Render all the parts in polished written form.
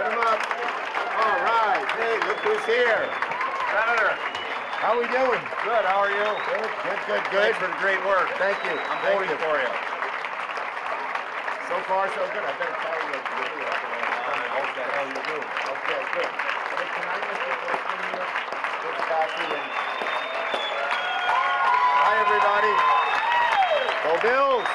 Put him up. All right. Hey, look who's here. Senator. How we doing? Good. How are you? Good. Thanks for the great work. Thank you. I'm voting for you. So far, so good. I better tell you what to do. I hope the hell you do. Okay, good. Hey, can I make a question here? Good Kathy and... Hi, everybody. Go Bills.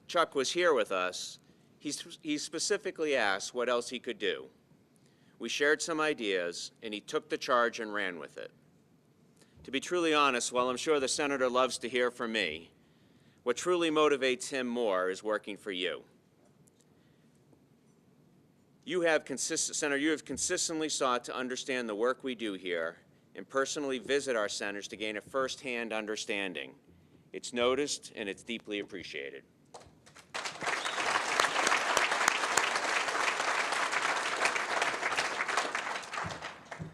Chuck was here with us, he specifically asked what else he could do. We shared some ideas, and he took the charge and ran with it. To be truly honest, while I'm sure the Senator loves to hear from me, what truly motivates him more is working for you. Senator, you have consistently sought to understand the work we do here and personally visit our centers to gain a first-hand understanding. It's noticed and it's deeply appreciated.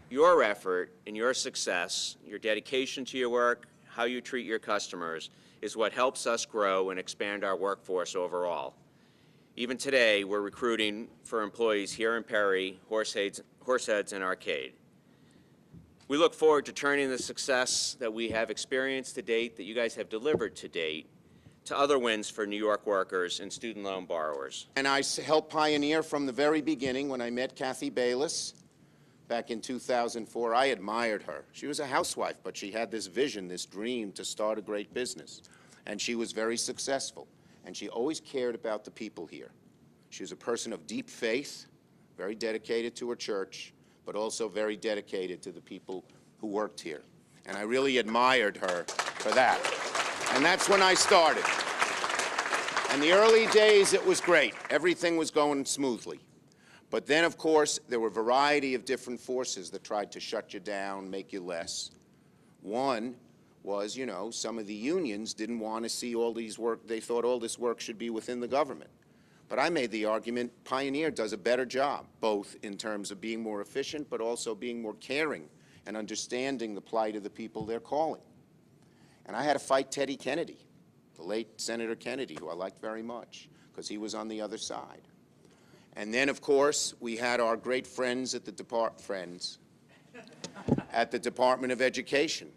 Your effort and your success, your dedication to your work, how you treat your customers, is what helps us grow and expand our workforce overall. Even today, we're recruiting for employees here in Perry, Horseheads, and Arcade. We look forward to turning the success that we have experienced to date, that you guys have delivered to date, to other wins for New York workers and student loan borrowers. And I helped pioneer from the very beginning when I met Kathy Bayless back in 2004. I admired her. She was a housewife, but she had this vision, this dream to start a great business. And she was very successful. And she always cared about the people here. She was a person of deep faith, very dedicated to her church, but also very dedicated to the people who worked here. And I really admired her for that. And that's when I started. In the early days, it was great. Everything was going smoothly. But then, of course, there were a variety of different forces that tried to shut you down, make you less. One was, some of the unions didn't want to see all these work. They thought all this work should be within the government. But I made the argument Pioneer does a better job, both in terms of being more efficient, but also being more caring and understanding the plight of the people they're calling. And I had to fight Teddy Kennedy, the late Senator Kennedy, who I liked very much, because he was on the other side. And then, of course, we had our great friends at the Department of Education.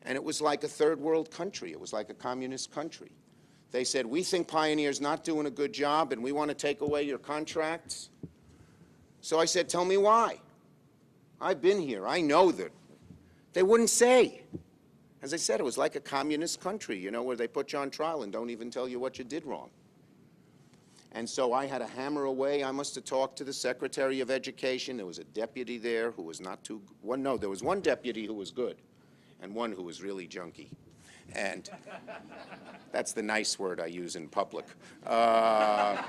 And it was like a third world country. It was like a communist country. They said, we think Pioneer's not doing a good job and we want to take away your contracts. So I said, tell me why. I've been here. I know that. They wouldn't say. As I said, it was like a communist country, where they put you on trial and don't even tell you what you did wrong. And so I had to hammer away. I must have talked to the Secretary of Education. There was a deputy there who was not too, there was one deputy who was good and one who was really junky. And that's the nice word I use in public. But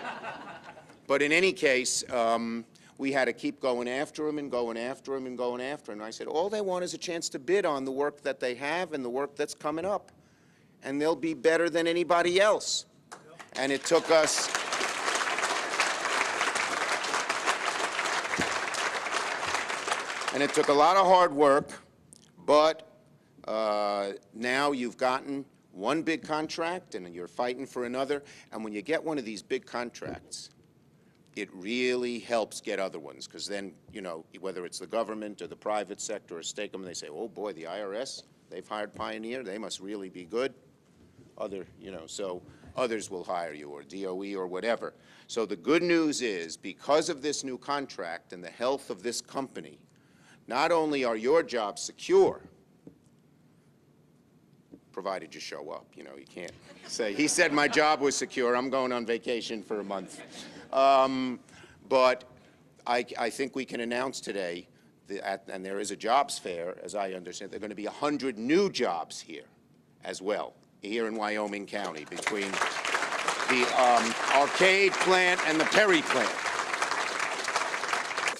in any case, we had to keep going after him and going after him and going after him. And I said, all they want is a chance to bid on the work that they have and the work that's coming up. And they'll be better than anybody else. And it took us... And it took a lot of hard work, but now you've gotten one big contract and you're fighting for another. And when you get one of these big contracts, it really helps get other ones. Because then, whether it's the government or the private sector or stake them, they say, oh boy, the IRS, they've hired Pioneer, they must really be good. So others will hire you, or DOE or whatever. So the good news is, because of this new contract and the health of this company, not only are your jobs secure, provided you show up, you can't say, he said my job was secure, I'm going on vacation for a month. But I think we can announce today, and there is a jobs fair, as I understand, there are going to be 100 new jobs here as well, here in Wyoming County, between the Arcade plant and the Perry plant.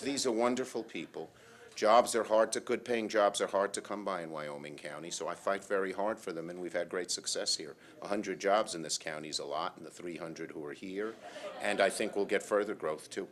These are wonderful people. Jobs are good-paying jobs are hard to come by in Wyoming County, so I fight very hard for them, and we've had great success here. 100 jobs in this county is a lot, and the 300 who are here, and I think we'll get further growth, too.